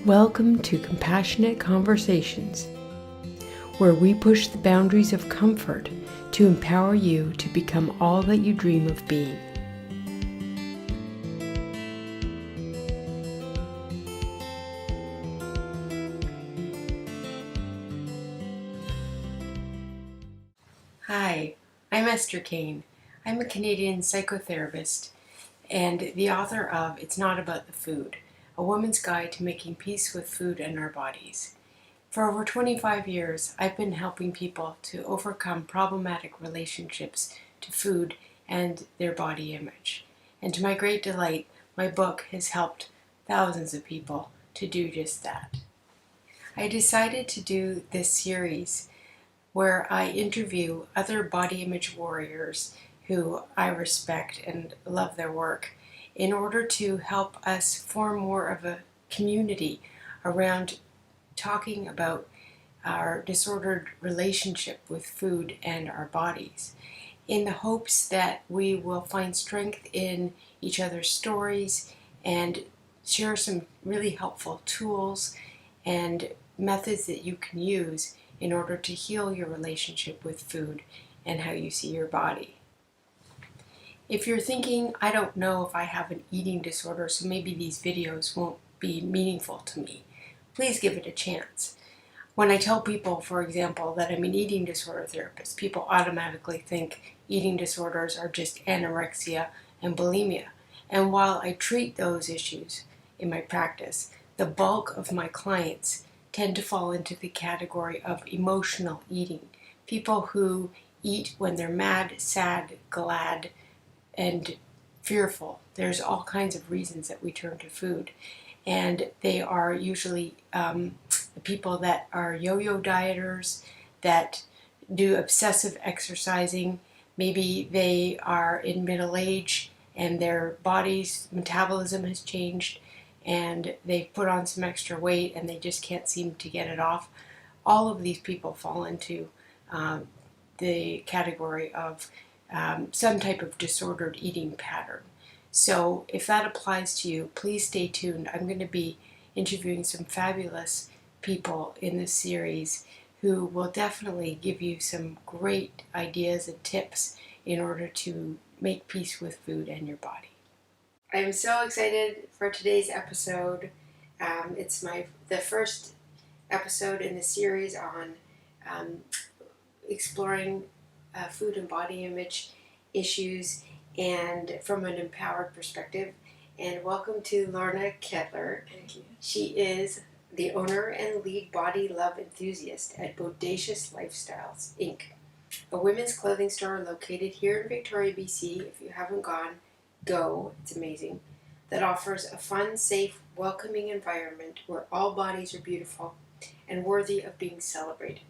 Welcome to Compassionate Conversations, where we push the boundaries of comfort to empower you to become all that you dream of being. Hi, I'm Esther Kane. I'm a Canadian psychotherapist and the author of It's Not About the Food, A Woman's Guide to Making Peace with Food and Our Bodies. For over 25 years, I've been helping people to overcome problematic relationships to food and their body image. And to my great delight, my book has helped thousands of people to do just that. I decided to do this series where I interview other body image warriors who I respect and love their work in order to help us form more of a community around talking about our disordered relationship with food and our bodies, in the hopes that we will find strength in each other's stories and share some really helpful tools and methods that you can use in order to heal your relationship with food and how you see your body. If you're thinking, I don't know if I have an eating disorder, so maybe these videos won't be meaningful to me, please give it a chance. When I tell people, for example, that I'm an eating disorder therapist, people automatically think eating disorders are just anorexia and bulimia. And while I treat those issues in my practice, the bulk of my clients tend to fall into the category of emotional eating. People who eat when they're mad, sad, glad, and fearful. There's all kinds of reasons that we turn to food. And they are usually the people that are yo-yo dieters, that do obsessive exercising. Maybe they are in middle age and their body's metabolism has changed and they've put on some extra weight and they just can't seem to get it off. All of these people fall into the category of some type of disordered eating pattern. So if that applies to you, please stay tuned. I'm going to be interviewing some fabulous people in this series who will definitely give you some great ideas and tips in order to make peace with food and your body. I'm so excited for today's episode. It's the first episode in the series on exploring food and body image issues and from an empowered perspective. And welcome to Lorna Ketler. Thank you. She is the owner and lead body love enthusiast at Bodacious Lifestyles, Inc., a women's clothing store located here in Victoria, BC. If you haven't gone, go. It's amazing. That offers a fun, safe, welcoming environment where all bodies are beautiful and worthy of being celebrated.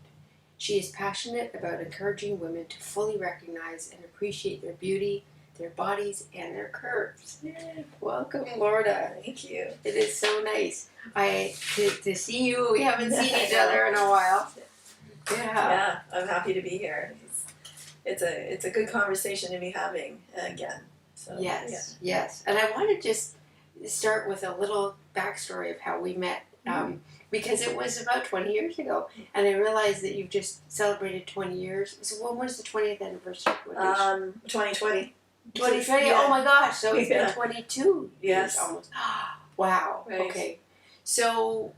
She is passionate about encouraging women to fully recognize and appreciate their beauty, their bodies, and their curves. Yeah. Welcome, Lorna. Thank you. It is so nice to see you. We haven't seen each other in a while. Yeah, I'm happy to be here. It's a good conversation to be having again. So, Yes. And I want to just start with a little backstory of how we met. Because it was about 20 years ago, and I realized that you've just celebrated 20 years. So when was the 20th anniversary? 2020. 2020? Yeah. Oh my gosh, so it's been 22 years almost. Wow, right. Okay. So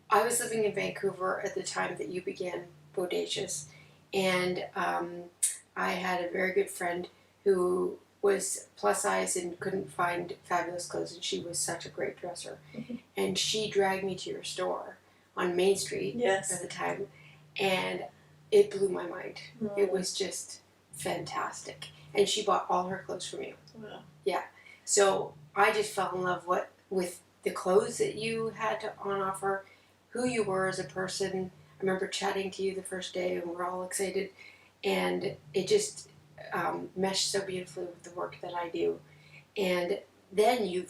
I was living in Vancouver at the time that you began Bodacious, and I had a very good friend who was plus size and couldn't find fabulous clothes, and she was such a great dresser. Mm-hmm. And she dragged me to your store on Main Street at the time, and it blew my mind. It was just fantastic. And she bought all her clothes from you. Wow. Yeah. So I just fell in love with the clothes that you had on offer, who you were as a person. I remember chatting to you the first day, and we're all excited, and it just meshed so beautifully with the work that I do. And then you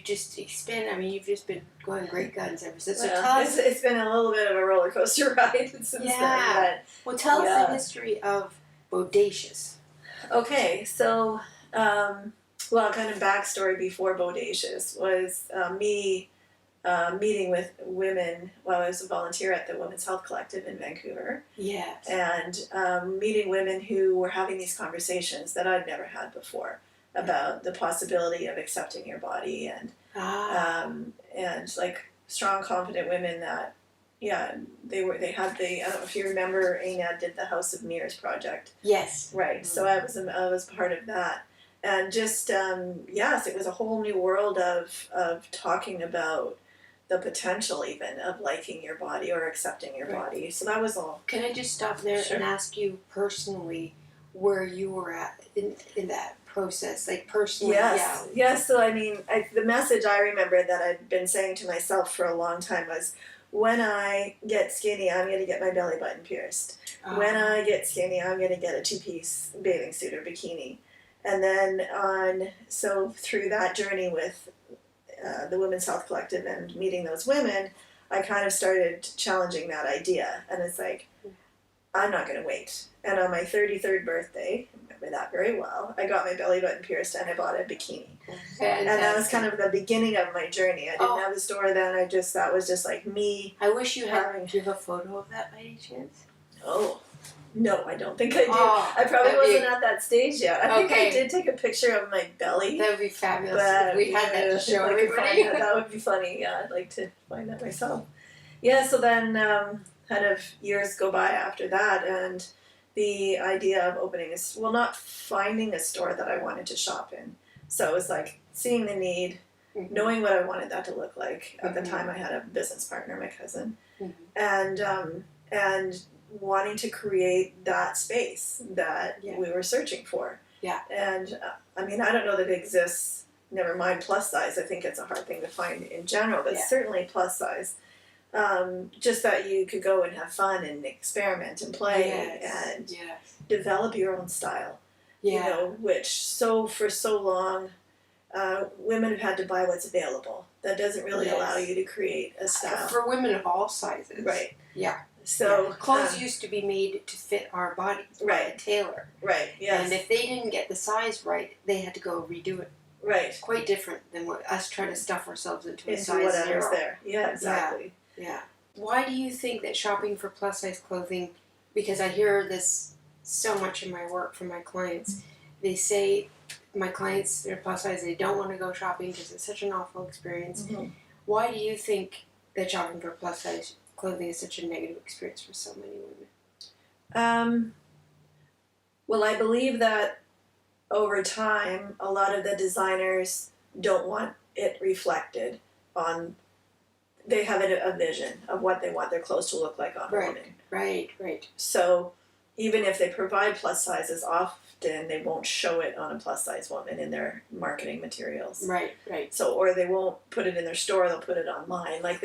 just expand. I mean, you've just been going great guns ever since. Well, So it's been a little bit of a roller coaster ride since then. But tell us the history of Bodacious. Okay, so kind of backstory before Bodacious was me meeting with women while I was a volunteer at the Women's Health Collective in Vancouver. Yes. And meeting women who were having these conversations that I'd never had before about the possibility of accepting your body and like strong, confident women that, they had I don't know if you remember, ANAD did the House of Mirrors project. Yes. Right. So I was part of that. And just, yes, it was a whole new world of talking about the potential even of liking your body or accepting your body. So that was all. Can I just stop there and ask you personally where you were at in that process? Like personally, Yes. So I mean, the message I remember that I'd been saying to myself for a long time was, when I get skinny, I'm going to get my belly button pierced. When I get skinny, I'm going to get a 2-piece bathing suit or bikini. And then so through that journey with the Women's Health Collective and meeting those women, I kind of started challenging that idea. And it's like, I'm not going to wait. And on my 33rd birthday, I remember that very well, I got my belly button pierced and I bought a bikini. Fantastic. And that was kind of the beginning of my journey. I didn't have a store then. That was just like me. I wish you had. Do you have a photo of that by any chance? Oh. No, I don't think I do. Oh, I probably wasn't at that stage yet. I think I did take a picture of my belly. That would be fabulous if we had that to show everybody. That would be funny. Yeah, I'd like to find that myself. Yeah, so then kind of years go by after that, and the idea of opening not finding a store that I wanted to shop in. So it was like seeing the need, knowing what I wanted that to look like. At the time I had a business partner, my cousin, and wanting to create that space that we were searching for. Yeah. And I mean, I don't know that it exists, never mind plus size. I think it's a hard thing to find in general, but certainly plus size. Just that you could go and have fun and experiment and play and develop your own style. You know, which for so long, women have had to buy what's available. That doesn't really allow you to create a style. For women of all sizes. Right. Yeah. So clothes used to be made to fit our bodies by a tailor. Right. Yes. And if they didn't get the size right, they had to go redo it. Right. Quite different than us trying to stuff ourselves into a size whatever's 0. there. Yeah. Exactly. Yeah. Why do you think that shopping for plus size clothing? Because I hear this so much in my work from my clients. They say my clients, they're plus size, they don't want to go shopping because it's such an awful experience. Why do you think that shopping for plus size clothing is such a negative experience for so many women? Well, I believe that over time, a lot of the designers don't want it reflected on. They have a vision of what they want their clothes to look like on a woman. Right. So even if they provide plus sizes, often they won't show it on a plus size woman in their marketing materials. Right. So, or they won't put it in their store, they'll put it online. Like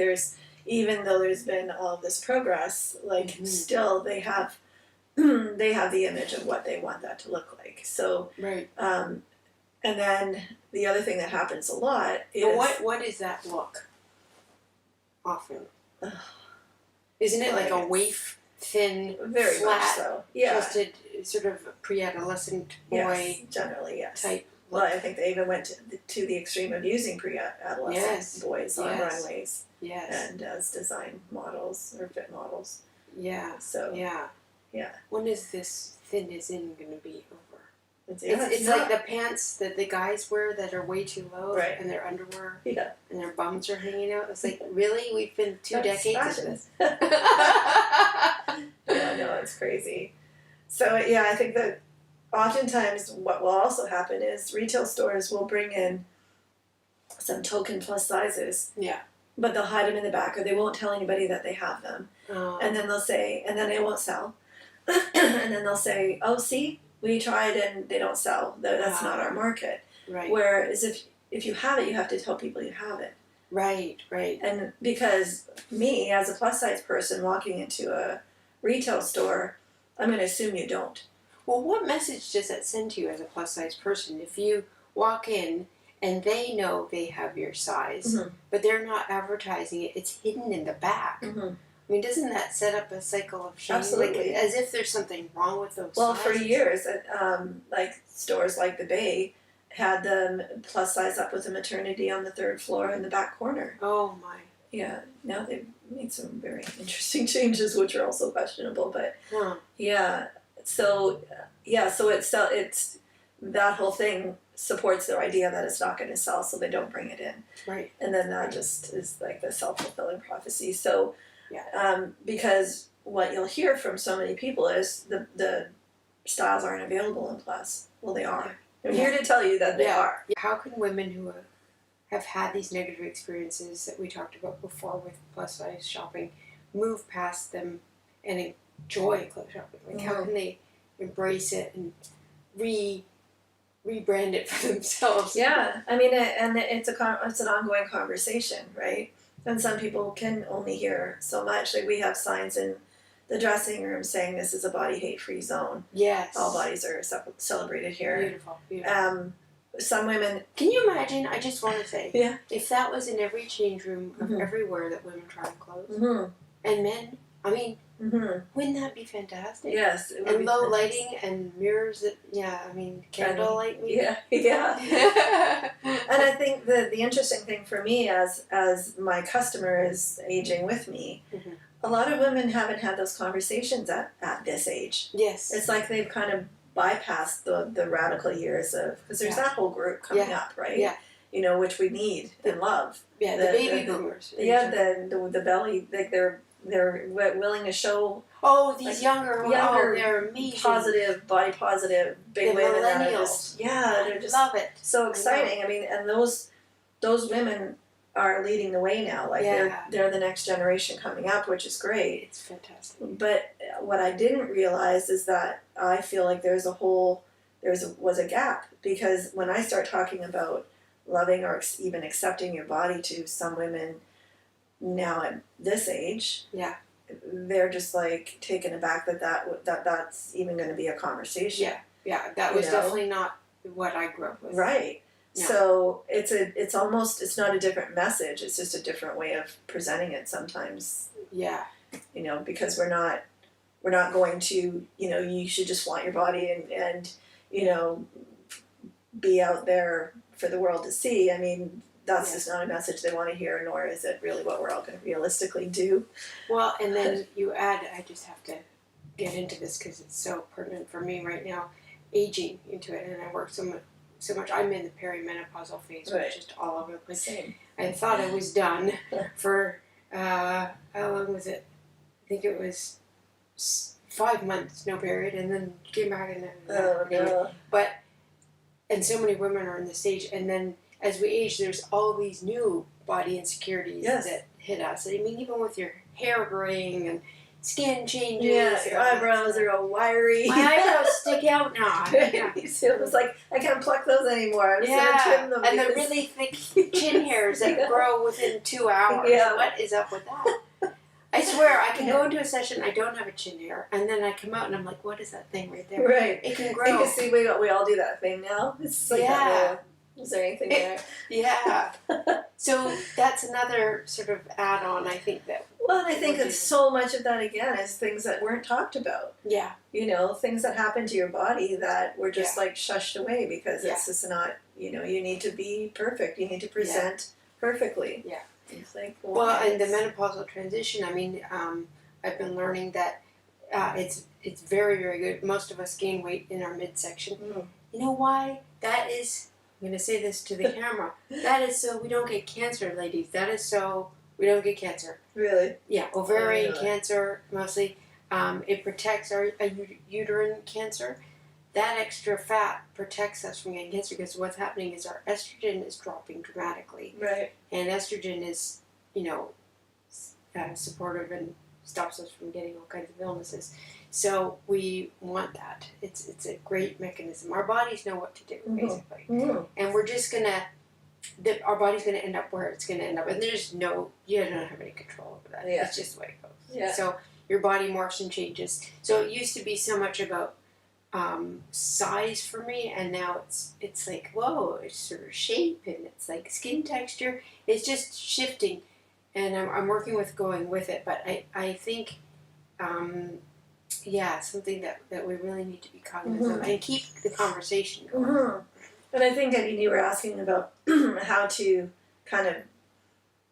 even though there's been all this progress, like still they have the image of what they want that to look like. So, and then the other thing that happens a lot is... But what is that look? Often. Isn't it like a waif, thin, very flat, much so. Yeah. Trusted, sort of pre-adolescent boy generally, yes. type look? Well, I think they even went to the extreme of using pre-adolescent boys on runways. Yes. And as design models or fit models. Yeah. So. Yeah. When is this thinness in going to be over? It's like the pants that the guys wear that are way too low, and their underwear, and their bums are hanging out. It's like, really? We've been 2 decades of this? Yeah, no, it's crazy. So, yeah, I think that oftentimes what will also happen is retail stores will bring in some token plus sizes. Yeah. But they'll hide them in the back, or they won't tell anybody that they have them. Oh. And then they'll say, and then they won't sell. And then they'll say, oh, see? We tried and they don't sell. That's not our market. Right. Whereas if you have it, you have to tell people you have it. Right. And because me, as a plus size person walking into a retail store, I'm going to assume you don't. Well, what message does that send to you as a plus size person? If you walk in and they know they have your size, but they're not advertising it, it's hidden in the back. I mean, doesn't that set up a cycle of shame? Absolutely. Like, as if there's something wrong with those Well, sizes? for years, like stores like the Bay had the plus size up with a maternity on the 3rd floor in the back corner. Oh my. Yeah, now they've made some very interesting changes, which are also questionable. But yeah, so so it's that whole thing supports their idea that it's not going to sell, so they don't bring it in. Right. And then that just is like the self-fulfilling prophecy. So yeah, because what you'll hear from so many people is the styles aren't available in Plus. Well, they are. I'm here to tell you that they are. How can women who have had these negative experiences that we talked about before with plus size shopping move past them and enjoy clothes shopping? Like, how can they embrace it and rebrand it for themselves? Yeah, I mean, and it's an ongoing conversation, right? And some people can only hear so much. Like, we have signs in the dressing room saying this is a body hate-free zone. Yes. All bodies are celebrated here. Beautiful, beautiful. Some women... Can you imagine, I just want to say, yeah, if that was in every change room of everywhere that women try on clothes, and men, I mean, wouldn't that be fantastic? Yes. It would and be low fantastic. lighting and mirrors that, candlelight maybe. Yeah. And I think the interesting thing for me as my customer is aging with me, a lot of women haven't had those conversations at this age. Yes. It's like they've kind of bypassed the radical years of, because there's that whole group coming up, right? Yeah. You know, which we need and love. Yeah, the baby boomers. Yeah, the belly, like they're willing to show. Oh, these younger, they're amazing. Positive, body positive, big women that are millennials. they're just love it. So exciting. I mean, and those women are leading the way now. Like they're the next generation coming up, which is great. It's fantastic. But what I didn't realize is that I feel like was a gap, because when I start talking about loving or even accepting your body to some women now at this age, they're just like taken aback that's even going to be a conversation. That was definitely not what I grew up with. Right. No. So it's not a different message. It's just a different way of presenting it sometimes. Yeah. You know, because we're not going to, you should just flaunt your body and be out there for the world to see. I mean, that's just not a message they want to hear, nor is it really what we're all going to realistically do. Well, and then you add, I just have to get into this because it's so pertinent for me right now, aging into it, and I work so much. I'm in the perimenopausal phase, which is just all over the place. Same. I thought I was done for, how long was it? I think it was 5 months, no period, and then came back and then, and so many women are in this stage, and then as we age, there's all these new body insecurities that hit us. I mean, even with your hair graying and skin changes. Yeah, your eyebrows are all wiry. My eyebrows stick out now. It was like, I can't pluck those anymore. I'm just going to trim them. And the really thick chin hairs that grow within 2 hours. Yeah. What is up with that? I swear, I can go into a session, I don't have a chin hair, and then I come out and I'm like, what is that thing right there? Right. It can grow. You see, we all do that thing now. It's like is there anything there? Yeah. So that's another sort of add-on, I think, that... Well, and I think it's so much of that, again, is things that weren't talked about. Yeah. Things that happen to your body that were just, like, shushed away because it's just not, you need to be perfect. You need to present perfectly. Yeah. It's like, well, and the menopausal transition, I mean, I've been learning that it's very, very good. Most of us gain weight in our midsection. Mm. You know why? That is... I'm going to say this to the camera. That is so we don't get cancer, ladies. That is so we don't get cancer. Really? Yeah, ovarian cancer mostly. It protects our uterine cancer. That extra fat protects us from getting cancer because what's happening is our estrogen is dropping dramatically. Right. And estrogen is, supportive and stops us from getting all kinds of illnesses. So we want that. It's a great mechanism. Our bodies know what to do, basically. Mm-hmm. And we're just our body's gonna end up where it's gonna end up. And you don't have any control over that. Yeah. It's just the way it goes. Yeah. So your body morphs and changes. So it used to be so much about size for me, and now it's like, whoa, it's sort of shape, and it's like skin texture. It's just shifting. And I'm working with going with it, but I think, something that we really need to be cognizant of and keep the conversation going. Mm-hmm. But I think, I mean, you were asking about how to kind of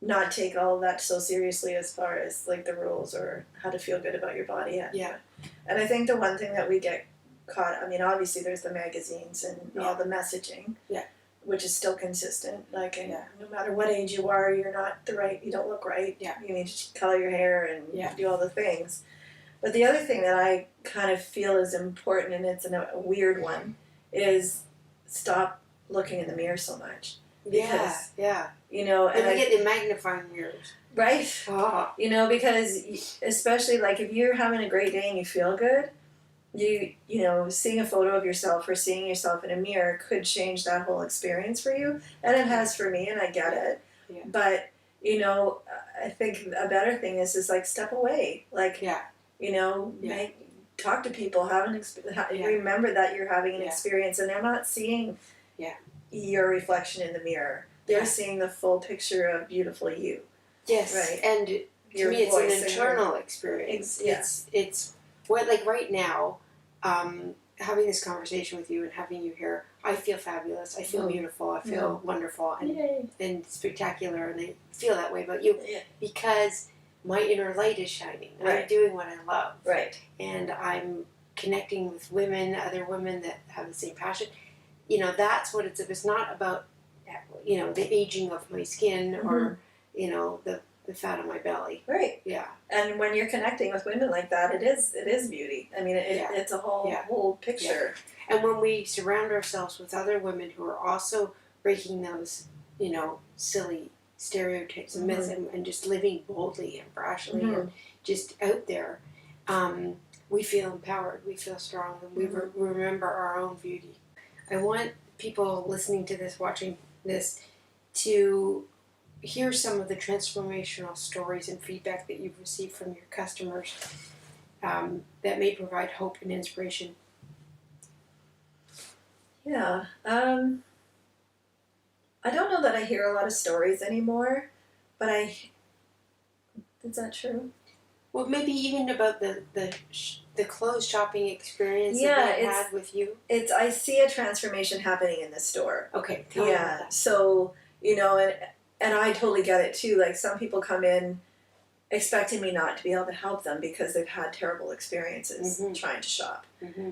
not take all of that so seriously as far as like the rules or how to feel good about your body. Yeah. And I think the one thing that we get caught, I mean, obviously there's the magazines and all the messaging. Yeah. Which is still consistent. Like, and Yeah. no matter what age you are, you're not you don't look right. Yeah. You need to color your hair and do all the things. But the other thing that I kind of feel is important, and it's a weird one, is stop looking in the mirror so much. Because, you know, and we get the magnifying mirrors. Right? Oh. You know, because especially like if you're having a great day and you feel good, you know, seeing a photo of yourself or seeing yourself in a mirror could change that whole experience for you. And it has for me, and I get it. Yeah. But, you know, I think a better thing is like step away. Like, you know, talk to people, remember that you're having an experience, and they're not seeing your reflection in the mirre. They're seeing the full picture of beautiful you. Yes. Right. And to me, it's an internal experience. It's what, like right now, having this conversation with you and having you here, I feel fabulous. I feel beautiful. I feel wonderful and spectacular, and I feel that way about you because my inner light is shining. I'm doing what I love. Right. And I'm connecting with women, other women that have the same passion. You know, that's what it's not about, you know, the aging of my skin or, you know, the fat on my belly. Right. Yeah. And when you're connecting with women like that, it is beauty. I mean, it's a whole picture. Yeah. And when we surround ourselves with other women who are also breaking those, you know, silly stereotypes and myths and just living boldly and brashly and just out there, we feel empowered, we feel strong, and we remember our own beauty. I want people listening to this, watching this, to hear some of the transformational stories and feedback that you've received from your customers that may provide hope and inspiration. Yeah. I don't know that I hear a lot of stories anymore, but is that true? Well, maybe even about the clothes shopping experience that they had with you. I see a transformation happening in the store. Okay, tell me about that. So, you know, and I totally get it too. Like some people come in expecting me not to be able to help them because they've had terrible experiences trying to shop.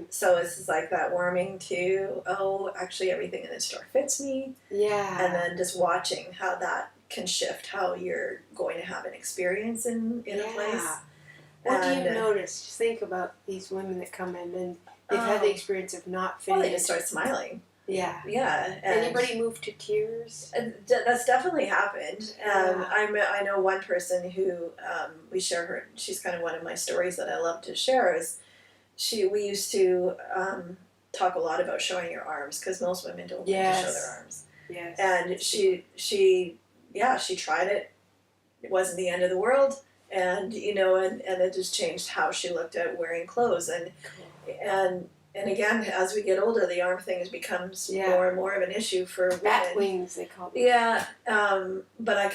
So it's like that warming to, oh, actually everything in the store fits me. Yeah. And then just watching how that can shift how you're going to have an experience in a place. What do you notice? Just think about these women that come in and they've had the experience of not fitting. Well, they just start smiling. Yeah. Yeah. Anybody move to tears? That's definitely happened. I know one person who we share her. She's kind of one of my stories that I love to share. We used to talk a lot about showing your arms because most women don't like to show their arms. Yes. And she tried it. It wasn't the end of the world, and you know, and it just changed how she looked at wearing clothes And again, as we get older, the arm thing becomes more and more of an issue for women. Bat wings, they call them. Yeah, but I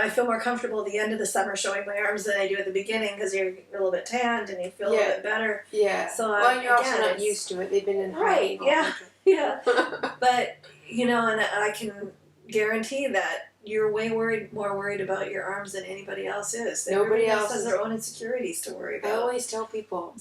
feel more comfortable at the end of the summer showing my arms than I do at the beginning because you're a little bit tanned and you feel a little bit better. Yeah. So well, you're also not used to it. They've been in hiding. Right. Yeah. But you know, and I can guarantee that you're more worried about your arms than anybody else is. Nobody else has their own insecurities to worry about. I always tell people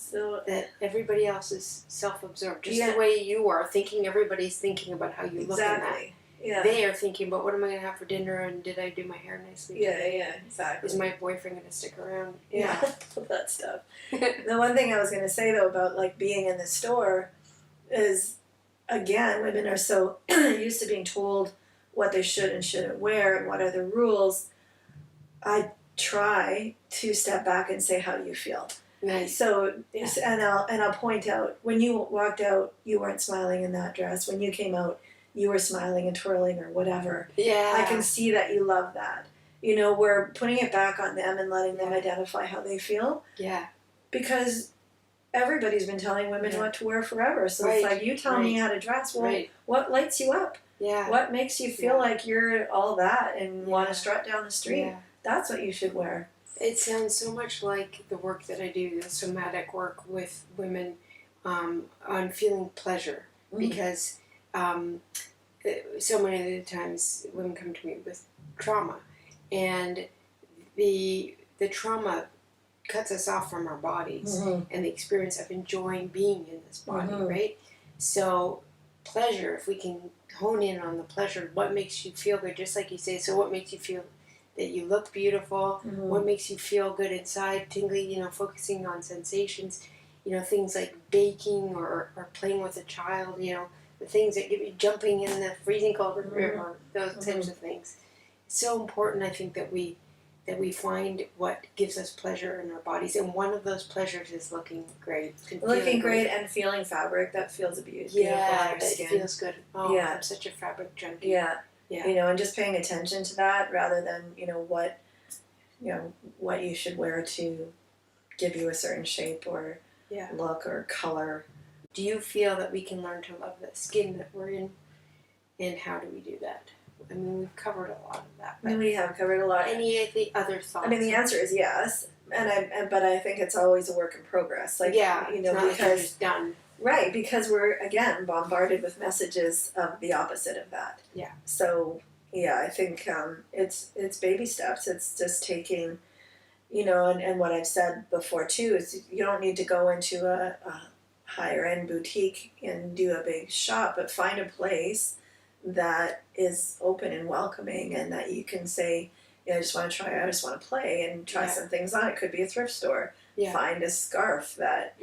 that everybody else is self-absorbed. Just the way you are thinking, everybody's thinking about how you look in that. Yeah. They are thinking about what am I going to have for dinner and did I do my hair nicely today? Yeah, exactly. Is my boyfriend going to stick around? Yeah, that stuff. The one thing I was going to say though about like being in the store is, again, women are so used to being told what they should and shouldn't wear and what are the rules. I try to step back and say, how do you feel? Nice. So, and I'll point out, when you walked out, you weren't smiling in that dress. When you came out, you were smiling and twirling or whatever. Yeah. I can see that you love that. You know, we're putting it back on them and letting them identify how they feel. Yeah. Because everybody's been telling women what to wear forever. So it's like, you tell me how to dress. Well, what lights you up? Yeah. What makes you feel like you're all that and want to strut down the street? Yeah. That's what you should wear. It sounds so much like the work that I do, the somatic work with women on feeling pleasure. because so many of the times women come to me with trauma, and the trauma cuts us off from our bodies and the experience of enjoying being in this body, right? So pleasure, if we can hone in on the pleasure, what makes you feel good, just like you say, so what makes you feel that you look beautiful, what makes you feel good inside, tingly, focusing on sensations, things like baking or playing with a child, the things that give you jumping in the freezing cold river, those types of things. It's so important, I think, that we find what gives us pleasure in our bodies, and one of those pleasures is looking great. Looking great and feeling fabric that feels beautiful on your skin. It feels good. Oh, yeah. I'm such a fabric junkie. Yeah. And just paying attention to that rather than, what you should wear to give you a certain shape or look or color. Do you feel that we can learn to love the skin that we're in, and how do we do that? I mean, we've covered a lot of that. We have covered a lot. Any other thoughts? I mean, the answer is yes, but I think it's always a work in progress. Like, it's not because just done. Right, because we're again bombarded with messages of the opposite of that. Yeah. So I think it's baby steps. It's just taking, and what I've said before too is you don't need to go into a higher end boutique and do a big shop, but find a place that is open and welcoming, and that you can say, I just want to try, I just want to play and try some things on. It could be a thrift store. Find a scarf that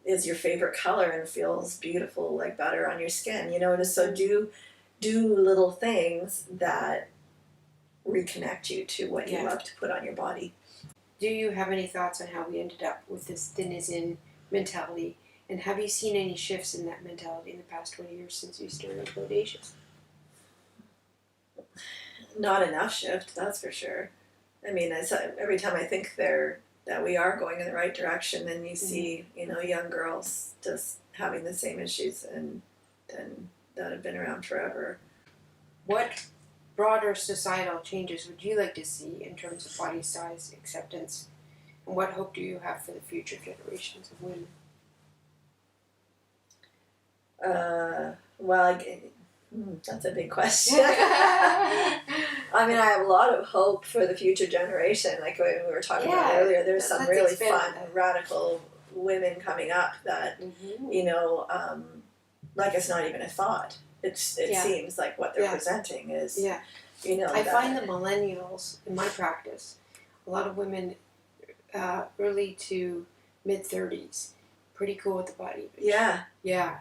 is your favorite color and feels beautiful like butter on your skin. So do little things that reconnect you to what you love to put on your body. Do you have any thoughts on how we ended up with this thin is in mentality? And have you seen any shifts in that mentality in the past 20 years since you started Bodacious? Not enough shift, that's for sure. I mean, every time I think that we are going in the right direction, then you see, young girls just having the same issues and that have been around forever. What broader societal changes would you like to see in terms of body size acceptance? And what hope do you have for the future generations of women? That's a big question. I mean, I have a lot of hope for the future generation. Like we were talking about earlier, there's some really fun, radical women coming up that, like it's not even a thought. It seems like what they're presenting is, I find the millennials, in my practice, a lot of women early to mid-30s, pretty cool with the body. Yeah,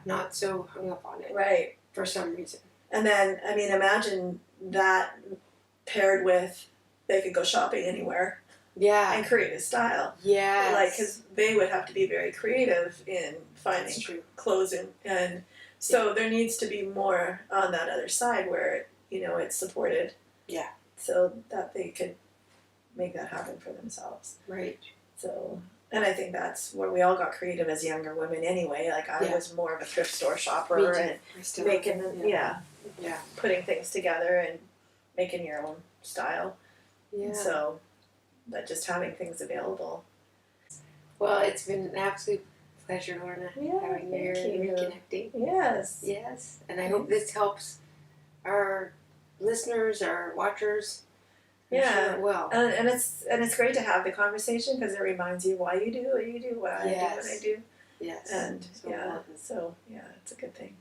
not so hung up on it. Right. For some reason. And then, I mean, imagine that paired with they could go shopping anywhere. Yeah. And create a style. Yeah. Like, because they would have to be very creative in finding clothes and so there needs to be more on that other side where, it's supported. Yeah. So that they could make that happen for themselves. Right. So, and I think that's where we all got creative as younger women anyway. Like I was more of a thrift store shopper and making, putting things together and making your own style. Yeah. And so, but just having things available. Well, it's been an absolute pleasure, Lorna, having you here and reconnecting. Yes. Yes. And I hope this helps our listeners, our watchers. Sure it will. And it's great to have the conversation because it reminds you why you do what you do, what I do what I do. Yes. And so it's a good thing.